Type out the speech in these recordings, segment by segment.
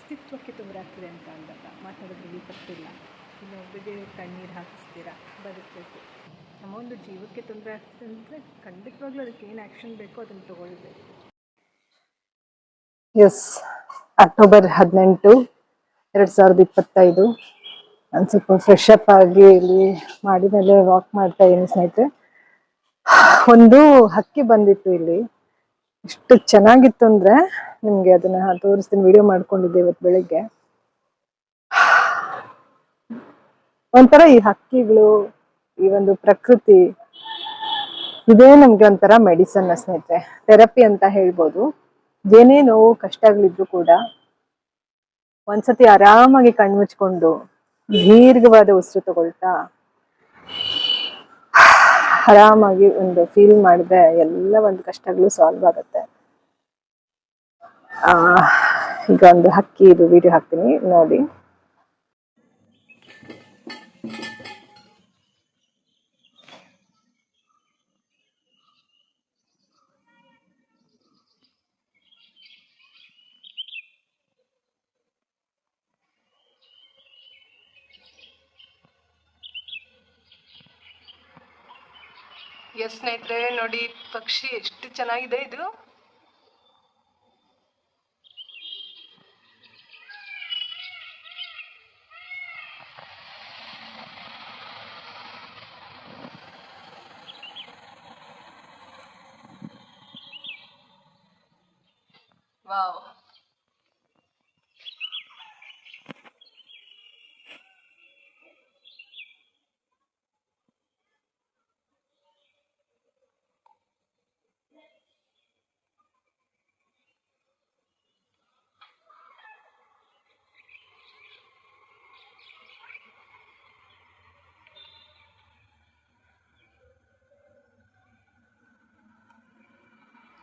ಅಸ್ತಿತ್ವಕ್ಕೆ ತೊಂದರೆ ಆಗ್ತಿದೆ ಅಂತ ಅಂದಾಗ ಮಾತಾಡೋದ್ರಲ್ಲಿ ತಪ್ಪಿಲ್ಲ. ಇನ್ನೊಬ್ಬರಿಗೆ ಕಣ್ಣೀರು ಹಾಕಿಸ್ತೀರಾ, ಬದುಕಬೇಕು. ನಮ್ಮ ಒಂದು ಜೀವಕ್ಕೆ ತೊಂದರೆ ಆಗ್ತಿದೆ ಅಂದರೆ ಖಂಡಿತವಾಗ್ಲೂ ಅದಕ್ಕೆ ಏನು ಆ್ಯಕ್ಷನ್ ಬೇಕೋ ಅದನ್ನು ತೊಗೊಳ್ಬೇಕು. Yes, October 18, 2025. ನಾನು ಸ್ವಲ್ಪ ಫ್ರೆಶ್ ಅಪ್ ಆಗಿ ಇಲ್ಲಿ ಮಾಡಿ ಮೇಲೆ ವಾಕ್ ಮಾಡ್ತಾ ಇದ್ದೀನಿ ಸ್ನೇಹಿತರೆ. ಒಂದು ಹಕ್ಕಿ ಬಂದಿತ್ತು ಇಲ್ಲಿ, ಎಷ್ಟು ಚೆನ್ನಾಗಿತ್ತು ಅಂದ್ರೆ ನಿಮ್ಗೆ ಅದನ್ನ ತೋರಿಸ್ತೀನಿ. ವಿಡಿಯೋ ಮಾಡ್ಕೊಂಡಿದ್ದೆ ಇವತ್ತು ಬೆಳಿಗ್ಗೆ. ಒಂಥರ ಈ ಹಕ್ಕಿಗಳು, ಈ ಒಂದು ಪ್ರಕೃತಿ, ಇದೇ ನಮ್ಗೆ ಒಂಥರ ಮೆಡಿಸನ್ ಸ್ನೇಹಿತರೆ, ಥೆರಪಿ ಅಂತ ಹೇಳ್ಬೋದು. ಏನೇ ನೋವು ಕಷ್ಟಗಳಿದ್ರು ಕೂಡ ಒಂದ್ಸತಿ ಆರಾಮಾಗಿ ಕಣ್ಮುಚ್ಕೊಂಡು ದೀರ್ಘವಾದ ಉಸಿರು ತಗೊಳ್ತಾ ಆರಾಮಾಗಿ ಒಂದು ಫೀಲ್ ಮಾಡಿದ್ರೆ ಎಲ್ಲ ಒಂದು ಕಷ್ಟಗಳು ಸಾಲ್ವ್ ಆಗುತ್ತೆ. ಈಗ ಒಂದು ಹಕ್ಕಿ ಇದು ವಿಡಿಯೋ ಹಾಕ್ತೀನಿ ನೋಡಿ. ಎಸ್ ಸ್ನೇಹಿತರೆ, ನೋಡಿ ಪಕ್ಷಿ ಎಷ್ಟು ಚೆನ್ನಾಗಿದೆ ಇದು. ವಾವ್,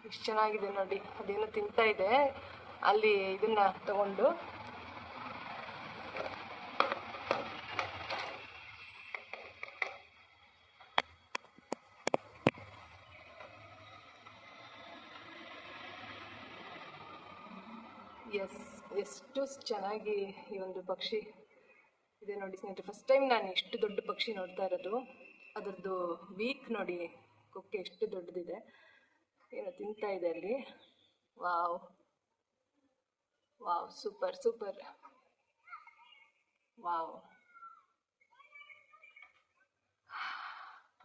ಎಷ್ಟು ಚೆನ್ನಾಗಿದೆ ನೋಡಿ. ಅದೇನೋ ತಿಂತಾ ಇದೆ ಅಲ್ಲಿ, ಇದನ್ನ ತಗೊಂಡು. ಎಸ್, ಎಷ್ಟು ಚೆನ್ನಾಗಿ ಈ ಒಂದು ಪಕ್ಷಿ ಇದೆ ನೋಡಿ ಸ್ನೇಹಿತರೆ. ಫಸ್ಟ್ ಟೈಮ್ ನಾನು ಎಷ್ಟು ದೊಡ್ಡ ಪಕ್ಷಿ ನೋಡ್ತಾ ಇರೋದು. ಅದರದ್ದು ವೀಕ್ ನೋಡಿ, ಕೊಕ್ಕೆ ಎಷ್ಟು ದೊಡ್ಡದಿದೆ, ಏನೋ ತಿಂತಾ ಇದೆ ಅಲ್ಲಿ. Wow wow, super super, wow.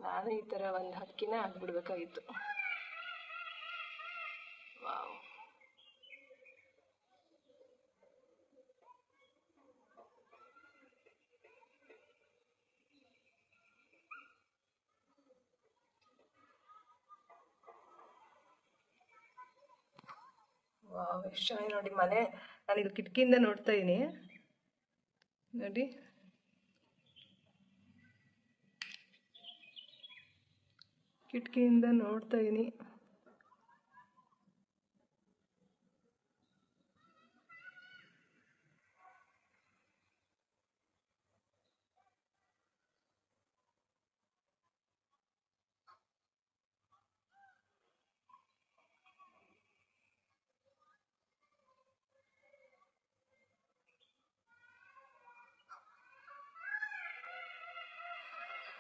ನಾನು ಈ ಥರ ಒಂದು ಹಕ್ಕಿನ ಆಗ್ಬಿಡ್ಬೇಕಾಗಿತ್ತು. ವಾವ್, ವಾವ್, ಎಷ್ಟು ಚೆನ್ನಾಗಿ ನೋಡಿ. ಮನೆ ನಾನಿದು ಕಿಟಕಿಯಿಂದ ನೋಡ್ತಾ ಇದ್ದೀನಿ ನೋಡಿ. ಕಿಟಕಿಯಿಂದ ನೋಡ್ತಾ ಇದ್ದೀನಿ.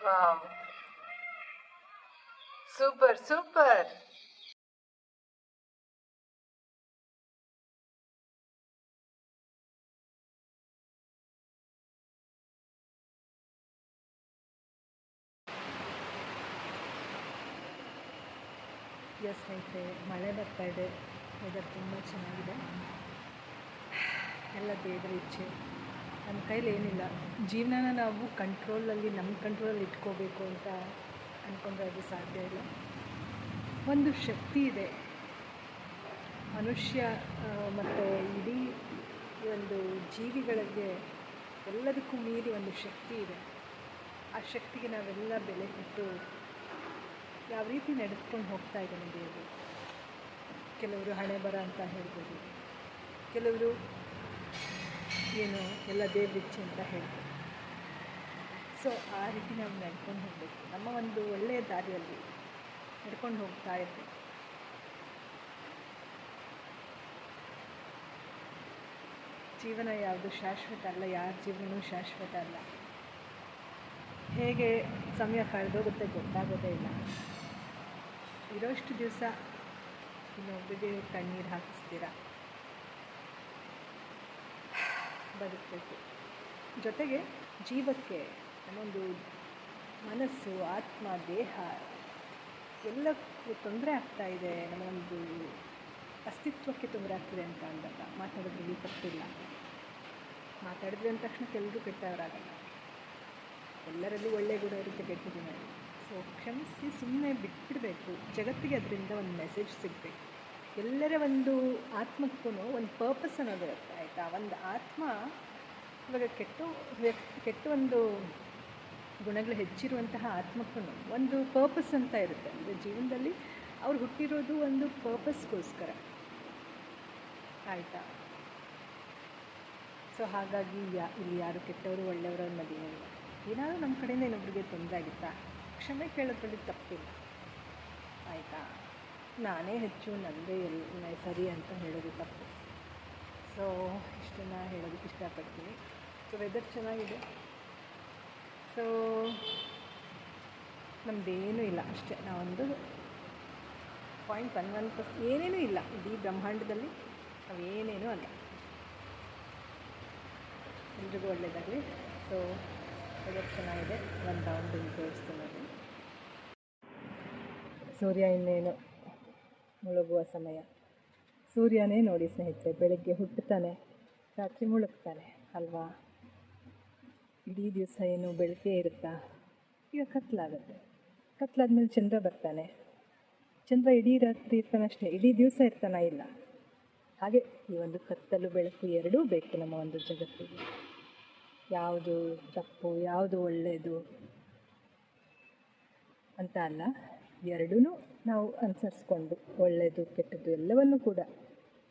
Wow, super super. ಎಸ್ ಸ್ನೇಹಿತರೆ, ಮಳೆ ಬರ್ತಾ ಇದೆ, ವೆದರ್ ತುಂಬ ಚೆನ್ನಾಗಿದೆ. ಎಲ್ಲ ದೇವರ ಇಚ್ಛೆ, ನಮ್ಮ ಕೈಲಿ ಏನಿಲ್ಲ. ಜೀವನನ ನಾವು ಕಂಟ್ರೋಲಲ್ಲಿ, ನಮ್ಮ ಕಂಟ್ರೋಲಲ್ಲಿ ಇಟ್ಕೋಬೇಕು ಅಂತ ಅಂದ್ಕೊಂಡ್ರೆ ಅದು ಸಾಧ್ಯ ಇಲ್ಲ. ಒಂದು ಶಕ್ತಿ ಇದೆ ಮನುಷ್ಯ ಮತ್ತು ಇಡೀ ಒಂದು ಜೀವಿಗಳಿಗೆ, ಎಲ್ಲದಕ್ಕೂ ಮೀರಿ ಒಂದು ಶಕ್ತಿ ಇದೆ. ಆ ಶಕ್ತಿಗೆ ನಾವೆಲ್ಲ ಬೆಲೆ ಕೊಟ್ಟು ಯಾವ ರೀತಿ ನಡೆಸ್ಕೊಂಡು ಹೋಗ್ತಾ ಇದ್ದಾನೆ ದೇವರು. ಕೆಲವರು ಹಣೆ ಬರ ಅಂತ ಹೇಳ್ಬೋದು, ಕೆಲವರು ಏನು ಎಲ್ಲ ದೇವರಿಚ್ಛೆ ಅಂತ ಹೇಳ್ಬೋದು. ಸೊ ಆ ರೀತಿ ನಾವು ನಡ್ಕೊಂಡು ಹೋಗಬೇಕು, ನಮ್ಮ ಒಂದು ಒಳ್ಳೆಯ ದಾರಿಯಲ್ಲಿ ನಡ್ಕೊಂಡು ಹೋಗ್ತಾ ಇರ್ಬೇಕು. ಜೀವನ ಯಾವುದು ಶಾಶ್ವತ ಅಲ್ಲ, ಯಾರ ಜೀವನವೂ ಶಾಶ್ವತ ಅಲ್ಲ. ಹೇಗೆ ಸಮಯ ಕಳೆದೋಗುತ್ತೆ ಗೊತ್ತಾಗೋದೇ ಇಲ್ಲ. ಇರೋಷ್ಟು ದಿವಸ ಇನ್ನೊಬ್ಬರಿಗೆ ಕಣ್ಣೀರು ಹಾಕಿಸ್ತೀರ, ಬದುಕಬೇಕು. ಜೊತೆಗೆ ಜೀವಕ್ಕೆ ನಮ್ಮೊಂದು ಮನಸ್ಸು, ಆತ್ಮ, ದೇಹ ಎಲ್ಲಕ್ಕೂ ತೊಂದರೆ ಆಗ್ತಾಯಿದೆ, ನಮ್ಮೊಂದು ಅಸ್ತಿತ್ವಕ್ಕೆ ತೊಂದರೆ ಆಗ್ತಿದೆ ಅಂತ ಅಂದಾಗ ಮಾತಾಡೋದ್ರಲ್ಲಿ ತಪ್ಪಿಲ್ಲ. ಮಾತಾಡಿದ್ರೆ ಅಂದ ತಕ್ಷಣ ಎಲ್ಲರೂ ಕೆಟ್ಟವರಾಗಲ್ಲ, ಎಲ್ಲರಲ್ಲೂ ಒಳ್ಳೆಯ ಗುಣ ಇರುತ್ತೆ, ಕೆಟ್ಟ ಗುಣ ಇರುತ್ತೆ. ಸೊ ಕ್ಷಮಿಸಿ ಸುಮ್ಮನೆ ಬಿಟ್ಬಿಡಬೇಕು. ಜಗತ್ತಿಗೆ ಅದರಿಂದ ಒಂದು ಮೆಸೇಜ್ ಸಿಗಬೇಕು. ಎಲ್ಲರ ಒಂದು ಆತ್ಮಕ್ಕೂ ಒಂದು ಪರ್ಪಸ್ ಅನ್ನೋದು ಇರುತ್ತೆ, ಆಯಿತಾ? ಒಂದು ಆತ್ಮ ಇವಾಗ ಕೆಟ್ಟ ಒಂದು ಗುಣಗಳು ಹೆಚ್ಚಿರುವಂತಹ ಆತ್ಮಕ್ಕೂ ಒಂದು ಪರ್ಪಸ್ ಅಂತ ಇರುತ್ತೆ. ಅಂದರೆ ಜೀವನದಲ್ಲಿ ಅವ್ರು ಹುಟ್ಟಿರೋದು ಒಂದು ಪರ್ಪಸ್ಗೋಸ್ಕರ, ಆಯಿತಾ? ಸೊ ಹಾಗಾಗಿ ಇಲ್ಲಿ ಯಾರು ಕೆಟ್ಟವರು ಒಳ್ಳೆಯವರು ಅನ್ನೋದೇನಿಲ್ಲ. ಏನಾದರೂ ನಮ್ಮ ಕಡೆಯಿಂದ ಇನ್ನೊಬ್ರಿಗೆ ತೊಂದರೆ ಆಗಿತ್ತಾ, ಕ್ಷಮೆ ಕೇಳೋದ್ರಲ್ಲಿ ತಪ್ಪಿಲ್ಲ, ಆಯಿತಾ? ನಾನೇ ಹೆಚ್ಚು, ನನ್ನದೇ ಸರಿ ಅಂತ ಹೇಳೋದು ತಪ್ಪು. ಸೊ ಇಷ್ಟನ್ನು ಹೇಳೋದಕ್ಕೆ ಇಷ್ಟಪಡ್ತೀನಿ. ಸೊ ವೆದರ್ ಚೆನ್ನಾಗಿದೆ. ಸೊ ನಮ್ಮದೇನೂ ಇಲ್ಲ, ಅಷ್ಟೇ. ನಾವೊಂದು 0.11% ಏನೇನೂ ಇಲ್ಲ ಇಡೀ ಬ್ರಹ್ಮಾಂಡದಲ್ಲಿ, ನಾವೇನೇನೂ ಅಲ್ಲ. ಎಲ್ರಿಗೂ ಒಳ್ಳೆಯದಾಗಲಿ. ಸೊ ವೆದರ್ ಚೆನ್ನಾಗಿದೆ. ಒಂದು ರೌಂಡ್ ತೋರಿಸ್ತೀನಿ. ಸೂರ್ಯ ಇನ್ನೇನು ಮುಳುಗುವ ಸಮಯ. ಸೂರ್ಯನೇ ನೋಡಿ ಸ್ನೇಹಿತರೆ, ಬೆಳಗ್ಗೆ ಹುಟ್ಟುತ್ತಾನೆ, ರಾತ್ರಿ ಮುಳುಗ್ತಾನೆ ಅಲ್ವಾ? ಇಡೀ ದಿವಸ ಏನು ಬೆಳಗ್ಗೆ ಇರುತ್ತಾ? ಈಗ ಕತ್ಲಾಗುತ್ತೆ. ಕತ್ಲಾದ್ಮೇಲೆ ಚಂದ್ರ ಬರ್ತಾನೆ. ಚಂದ್ರ ಇಡೀ ರಾತ್ರಿ ಇರ್ತಾನಷ್ಟೇ, ಇಡೀ ದಿವಸ ಇರ್ತಾನ ಇಲ್ಲ. ಹಾಗೆ ಈ ಒಂದು ಕತ್ತಲು ಬೆಳಕು ಎರಡೂ ಬೇಕು ನಮ್ಮ ಒಂದು ಜಗತ್ತಿಗೆ. ಯಾವುದು ತಪ್ಪು, ಯಾವುದು ಒಳ್ಳೆಯದು ಅಂತ ಅಲ್ಲ, ಎರಡೂ ನಾವು ಅನುಸರಿಸ್ಕೊಂಡು, ಒಳ್ಳೆಯದು ಕೆಟ್ಟದ್ದು ಎಲ್ಲವನ್ನೂ ಕೂಡ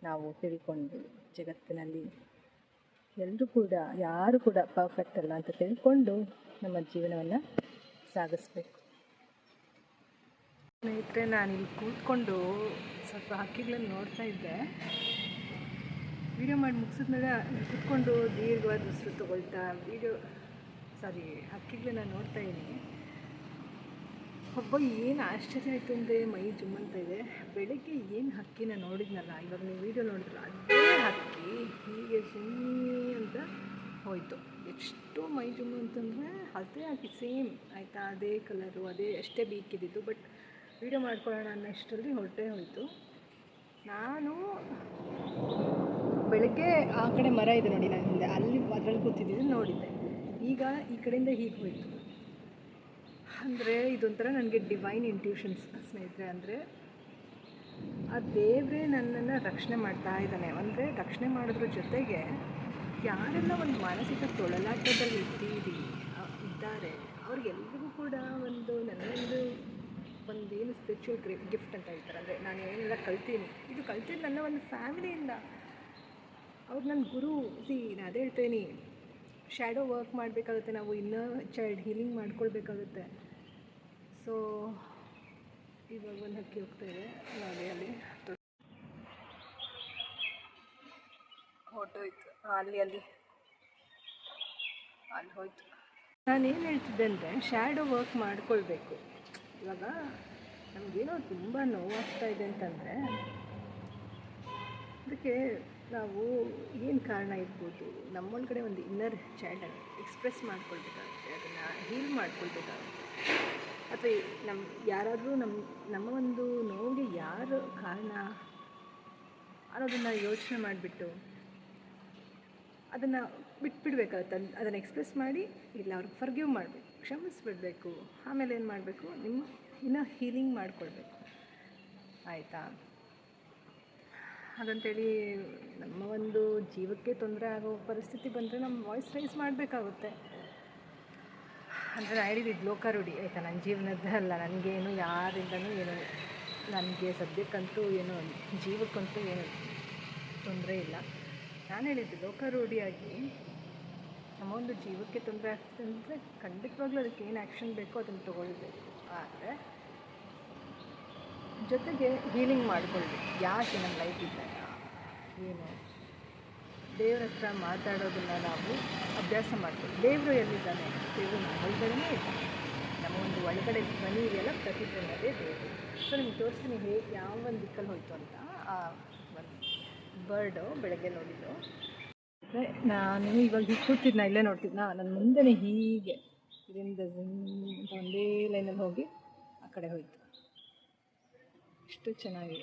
ನಾವು ತಿಳ್ಕೊಂಡು, ಜಗತ್ತಿನಲ್ಲಿ ಎಲ್ಲರೂ ಕೂಡ ಯಾರು ಕೂಡ ಪರ್ಫೆಕ್ಟ್ ಅಲ್ಲ ಅಂತ ತಿಳ್ಕೊಂಡು ನಮ್ಮ ಜೀವನವನ್ನು ಸಾಗಿಸ್ಬೇಕು. ಸ್ನೇಹಿತರೆ, ನಾನಿಲ್ಲಿ ಕೂತ್ಕೊಂಡು ಸ್ವಲ್ಪ ಹಕ್ಕಿಗಳನ್ನು ನೋಡ್ತಾ ಇದ್ದೆ. ವೀಡಿಯೋ ಮಾಡಿ ಮುಗಿಸಿದ್ಮೇಲೆ ಕೂತ್ಕೊಂಡು ದೀರ್ಘವಾದ ಉಸಿರು ತಗೊಳ್ತಾ ಹಕ್ಕಿಗಳನ್ನ ನೋಡ್ತಾ ಇದ್ದೀನಿ. ಏನು ಆಶ್ಚರ್ಯ ಆಯಿತು ಅಂದರೆ ಮೈ ಜುಮ್ಮಂತ ಇದೆ. ಬೆಳಗ್ಗೆ ಏನು ಹಕ್ಕಿನ ನೋಡಿದ್ನಲ್ಲ, ಇವಾಗ ನೀವು ವೀಡಿಯೋ ನೋಡಿದ್ರಲ್ಲ, ಅದೇ ಹಕ್ಕಿ ಹೀಗೆ ಸುಮ್ಮನೆ ಅಂತ ಹೋಯಿತು. ಎಷ್ಟು ಮೈ ಜುಮ್ಮು ಅಂತಂದರೆ ಅದೇ ಹಕ್ಕಿ ಸೇಮ್, ಆಯಿತಾ? ಅದೇ ಕಲರು, ಅಷ್ಟೇ ಬೀಕಿದ್ದು. ಬಟ್ ವೀಡಿಯೋ ಮಾಡ್ಕೊಳ್ಳೋಣ ಅನ್ನೋಷ್ಟರಲ್ಲಿ ಹೊರಟೇ ಹೋಯಿತು. ನಾನು ಬೆಳಗ್ಗೆ ಆ ಕಡೆ ಮರ ಇದೆ ನೋಡಿ, ನಾನು ಹಿಂದೆ ಅದರಲ್ಲಿ ಕೂತಿದ್ದು ನೋಡಿದ್ದೆ. ಈಗ ಈ ಕಡೆಯಿಂದ ಹೀಗೆ ಹೋಯಿತು. ಅಂದರೆ ಇದೊಂಥರ ನನಗೆ ಡಿವೈನ್ ಇಂಟ್ಯೂಷನ್ಸ್ ಸ್ನೇಹಿತರೆ. ಅಂದರೆ ಆ ದೇವರೇ ನನ್ನನ್ನು ರಕ್ಷಣೆ ಮಾಡ್ತಾ ಇದ್ದಾನೆ. ಅಂದರೆ ರಕ್ಷಣೆ ಮಾಡೋದ್ರ ಜೊತೆಗೆ ಯಾರೆಲ್ಲ ಒಂದು ಮಾನಸಿಕ ತೊಳಲಾಟದಲ್ಲಿ ಇದ್ದಾರೆ ಅವ್ರಿಗೆಲ್ರಿಗೂ ಕೂಡ ಒಂದೇನು ಸ್ಪಿರಿಚುವಲ್ ಗಿಫ್ಟ್ ಅಂತ ಹೇಳ್ತಾರೆ. ಅಂದರೆ ನಾನು ಏನೆಲ್ಲ ಕಲ್ತಿದ್ದು ನನ್ನ ಒಂದು ಫ್ಯಾಮಿಲಿಯಿಂದ. ಅವ್ರು ನನ್ನ ಗುರು. ನಾನು ಅದೇ ಹೇಳ್ತೇನೆ, ಶ್ಯಾಡೋ ವರ್ಕ್ ಮಾಡಬೇಕಾಗುತ್ತೆ ನಾವು, ಇನ್ನರ್ ಚೈಲ್ಡ್ ಹೀಲಿಂಗ್ ಮಾಡ್ಕೊಳ್ಬೇಕಾಗುತ್ತೆ. ಸೊ ಇವಾಗ ಒಂದು ಹಕ್ಕಿ ಹೋಗ್ತಾಯಿದೆ ನೋಡಿ, ಅಲ್ಲಿ ಹೊರಟೋಯ್ತು. ಅಲ್ಲಿ ಹೋಯ್ತು. ನಾನೇನು ಹೇಳ್ತಿದ್ದೆ ಅಂದರೆ, ಶ್ಯಾಡೋ ವರ್ಕ್ ಮಾಡ್ಕೊಳ್ಬೇಕು. ಇವಾಗ ನಮಗೇನೋ ತುಂಬ ನೋವಾಗ್ತಾ ಇದೆ ಅಂತಂದರೆ ಅದಕ್ಕೆ ನಾವು ಏನು ಕಾರಣ ಇರ್ಬೋದು, ನಮ್ಮೊಳಗಡೆ ಒಂದು ಇನ್ನರ್ ಚೈಲ್ಡನ್ನು ಎಕ್ಸ್ಪ್ರೆಸ್ ಮಾಡ್ಕೊಳ್ಬೇಕಾಗುತ್ತೆ, ಅದನ್ನು ಹೀಲ್ ಮಾಡ್ಕೊಳ್ಬೇಕಾಗುತ್ತೆ. ಅಥವಾ ಯಾರಾದರೂ ನಮ್ಮ ಒಂದು ನೋವಿಗೆ ಯಾರು ಕಾರಣ ಅನ್ನೋದನ್ನು ಯೋಚನೆ ಮಾಡಿಬಿಟ್ಟು ಅದನ್ನು ಬಿಟ್ಬಿಡ್ಬೇಕಾಗುತ್ತೆ. ಅದನ್ನು ಎಕ್ಸ್ಪ್ರೆಸ್ ಮಾಡಿ ಇಲ್ಲ ಅವ್ರಿಗೆ ಫರ್ಗಿವ್ ಮಾಡಬೇಕು, ಕ್ಷಮಿಸ್ಬಿಡಬೇಕು. ಆಮೇಲೆ ಏನು ಮಾಡಬೇಕು, ಇನ್ನೂ ಹೀಲಿಂಗ್ ಮಾಡಿಕೊಳ್ಬೇಕು, ಆಯಿತಾ? ಹಾಗಂತೇಳಿ ನಮ್ಮ ಒಂದು ಜೀವಕ್ಕೆ ತೊಂದರೆ ಆಗೋ ಪರಿಸ್ಥಿತಿ ಬಂದರೆ ನಮ್ಮ ವಾಯ್ಸ್ ರೈಸ್ ಮಾಡಬೇಕಾಗುತ್ತೆ. ಅಂದರೆ ನಾನು ಹೇಳಿದ್ದು ಲೋಕಾರೂಢಿ, ಆಯಿತಾ? ನನ್ನ ಜೀವನದ ಅಲ್ಲ, ನನಗೇನು ಯಾರಿಂದನೂ ಏನು, ನನಗೆ ಸದ್ಯಕ್ಕಂತೂ ಏನು ಜೀವಕ್ಕಂತೂ ಏನು ತೊಂದರೆ ಇಲ್ಲ. ನಾನು ಹೇಳಿದ್ದು ಲೋಕಾರೂಢಿಯಾಗಿ ನಮ್ಮ ಒಂದು ಜೀವಕ್ಕೆ ತೊಂದರೆ ಆಗ್ತದೆ ಅಂದರೆ ಖಂಡಿತವಾಗ್ಲೂ ಅದಕ್ಕೆ ಏನು ಆ್ಯಕ್ಷನ್ ಬೇಕೋ ಅದನ್ನು ತೊಗೊಳ್ಬೇಕು. ಆದರೆ ಜೊತೆಗೆ ಹೀಲಿಂಗ್ ಮಾಡಿಕೊಳ್ಳಿ. ಯಾಕೆ ನಮ್ಮ ಲೈಫ್ ಇದ್ದಾಗ ಏನು ದೇವ್ರ ಹತ್ರ ಮಾತಾಡೋದನ್ನು ನಾವು ಅಭ್ಯಾಸ ಮಾಡ್ತೀವಿ. ದೇವರು ಎಲ್ಲಿದ್ದಾನೆ? ದೇವರು ನಮ್ಮ ಒಳಗಡೆನೇ ಇದ್ದಾನೆ. ನಮ್ಮ ಒಂದು ಒಳಗಡೆ ಧ್ವನಿ ಇದೆಯಲ್ಲ, ಪ್ರತಿಧ್ವನಿಯದೇ ದೇವರು. ಸೊ ನಿಮ್ಗೆ ತೋರಿಸ್ತೀನಿ ಯಾವ ಒಂದು ದಿಕ್ಕಲ್ಲಿ ಹೋಯಿತು ಅಂತ. ಆ ಒಂದು ಬರ್ಡು ಬೆಳಗ್ಗೆ ನೋಡಿದ್ದು. ನಾನು ಇವಾಗ ಹೀಗೆ ಕೂತಿದ್ನ, ಇಲ್ಲೇ ನೋಡ್ತಿದ್ನ, ನನ್ನ ಮುಂದೆನೇ ಹೀಗೆ ಇದರಿಂದ ಒಂದೇ ಲೈನಲ್ಲಿ ಹೋಗಿ ಆ ಕಡೆ ಹೋಯಿತು. ಇಷ್ಟು ಚೆನ್ನಾಗಿ